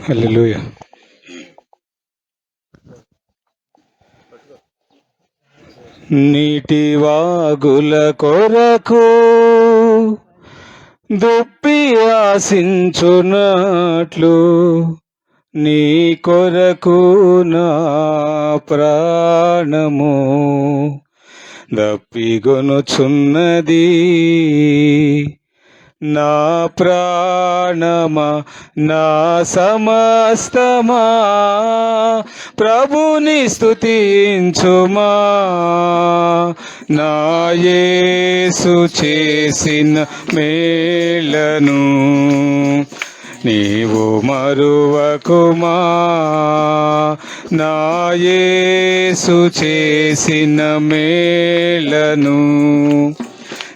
హల్లెలూయా. నీటి వాగుల కొరకు దుప్పి ఆశించునట్లు నీ కొరకు నా ప్రాణము దప్పిగొనుచున్నది. నా ప్రాణమా, నా సమస్తమా, ప్రభుని స్తుతించుమా. నా యేసు చేసిన మేలను నీవు మరువకుమా. నా యేసు చేసిన మేలను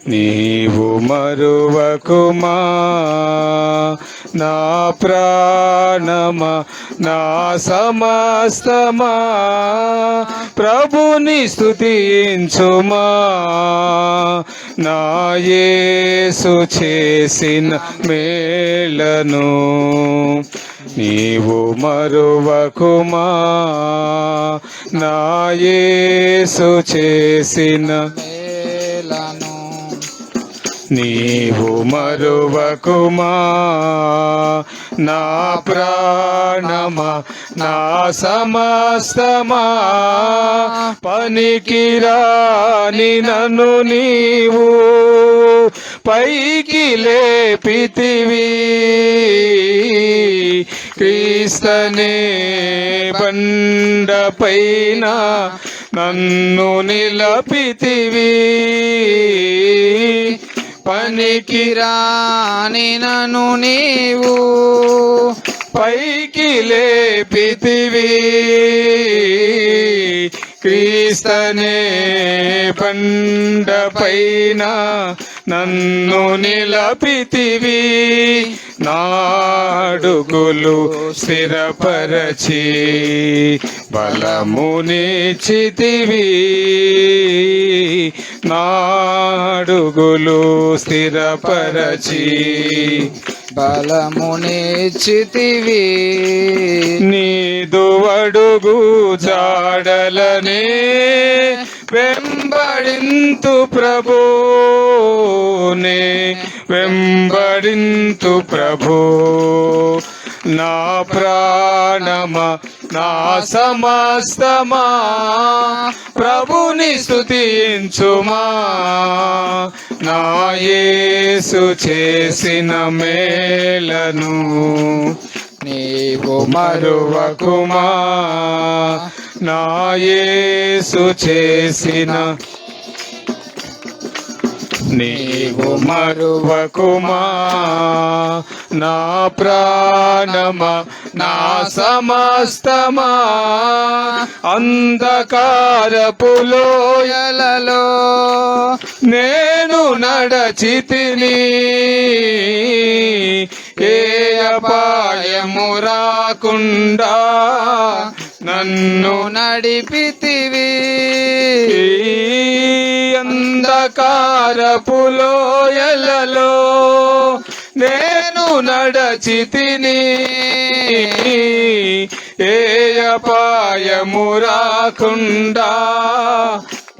నీవు మరువకుమా. నా ప్రాణమా, నా సమస్తమా, ప్రభుని స్తుతించుమా. నా యేసు చేసిన మేలను నీవు మరువకుమా. నా యేసు చేసిన మేలను నీవు మరువకుమా. నా ప్రాణమా, నా సమస్తమా, పనికిరాని నన్ను నీవు పైకి లేపితివి. క్రీస్తనే బండపైన నన్ను నిలపితివి. పనికిరాని నన్ను నీవు పైకి లేపితివి. క్రీస్తనే బండపైన నన్ను నిలపితివి. నాడుగులు స్థిరపరచి బలమునిచ్చితివి. నాడుగులు స్థిరపరచి బలమునిచ్చితివి. నీదు అడుగు జాడలనే వెంబడింతు ప్రభునే, వెంబడింతు ప్రభు. నా ప్రాణమా, నా సమస్తమా, ప్రభుని స్తుతించుమా. నా యేసు చేసిన మేలను నీవు మరువకుమా. నా యేసు చేసిన నీవు మరువకుమా. నా ప్రాణమా, నా సమస్తమా, అంధకారపు లోయలలో నేను నడచితిని. ఏ అపాయము రాకుండా నన్ను నడిపితివి. అంధకారపు లోయలలో నేను నడచితిని. ఏ అపాయము రాకుండా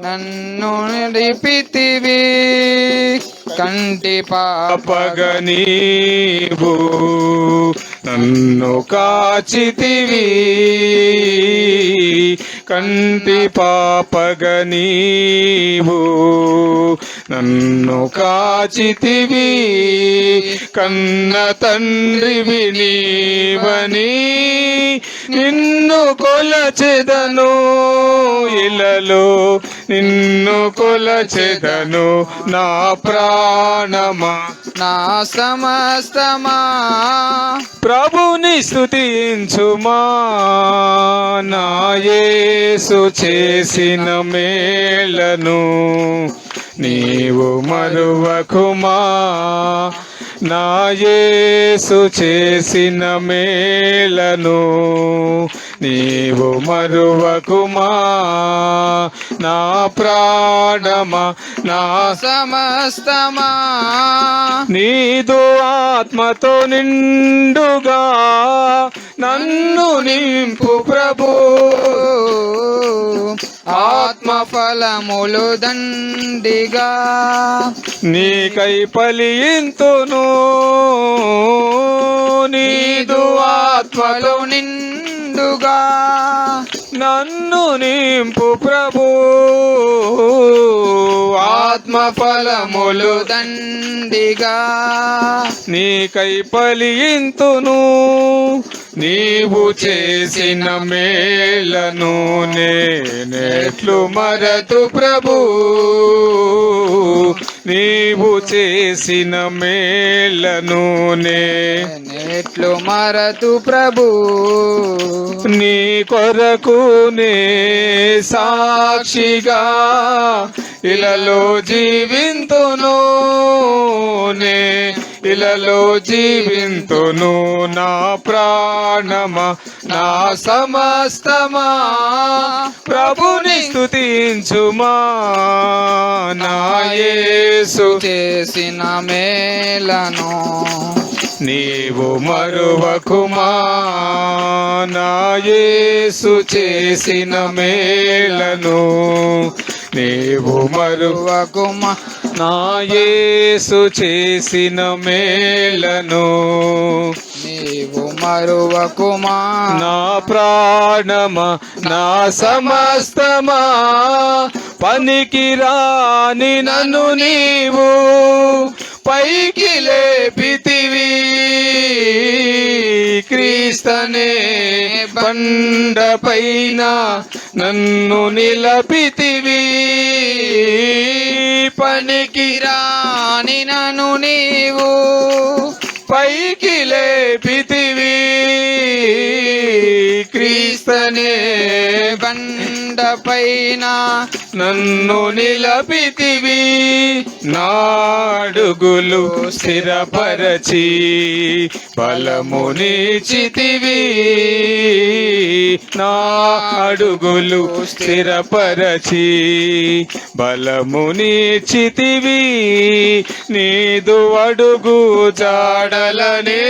నన్ను నడిపితివి. కంటి పాపగా నీవు నన్ను కాచితివి. కంటి పాపగా నీవు నన్ను కాచితివి. కన్న తండ్రివి నీవని నిన్ను కొలచెదను. ఇలలో నిన్ను కొలచెదను. నా ప్రాణమా, నా సమస్తమా, ప్రభుని స్తుతించుమా. నా యేసు చేసిన మేలను నీవు మరువకుమా. నా యేసు చేసిన మేలను నీవు మరువకుమా. నా ప్రాణమా, నా సమస్తమా, నీదు ఆత్మతో నిండుగా నన్ను నింపు ప్రభు. ఆత్మఫలములు దండిగా నీకై ఫలింతును, నీదు ఆత్మలో నిండుగా నన్ను నింపు ప్రభు. ఆత్మఫలములు దండిగా నీకై ఫలింతును, నీవు చేసిన మేలను నేనెట్లు మరతు ప్రభు. నీవు చేసిన మేలను నేనెట్లు మరతు ప్రభు. నీ కొరకు నే సాక్షిగా ఇలలో జీవింతును, నే ఇలలో జీవింతును. నా ప్రాణమా నా సమస్తమా ప్రభుని స్తుతించుమా. నా యేసు చేసిన మేలను నీవు మరువకుమా. నా యేసు చేసిన మేలను నీవు మరువకుమా. నా యేసు చేసిన మేలను నీవు మరువకుమా. నా ప్రాణమా నా సమస్తమా పనికి రాని నన్ను నీవు పైకి లేపితివి. క్రీస్తనే బండపైన నన్ను నిలపితివి. పనికి రాని నన్ను నీవు పైకి లేపితివి. క్రీస్తనే బండపైన నన్ను నిలపితివి. నాడుగులు స్థిరపరచి బలమునిచితివి. నా అడుగులు స్థిరపరచి బలమునిచితివి. నీదు అడుగు జాడలనే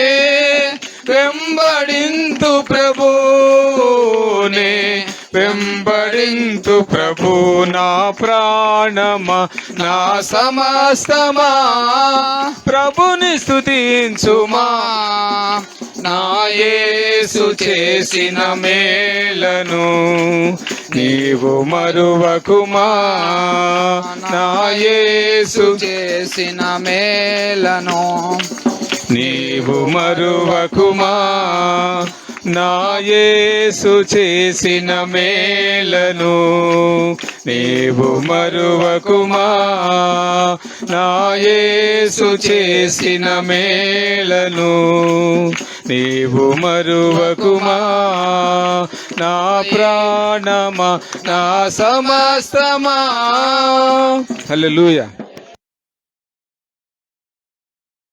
వెంబడింతు ప్రభునే వెంబడింతు ప్రభు. నా ప్రాణమా నా సమస్తమా ప్రభుని స్తుతించుమా. నా యేసు చేసిన మేలను నీవు మరువకుమా. నా యేసు చేసిన మేలను నీవు మరువకుమా. నా యేసు చేసిన మేలను నీవు మరువకుమా. నా యేసు చేసిన మేలను నీవు మరువకుమా. నా ప్రాణమా నా సమస్తమా. హల్లెలూయా.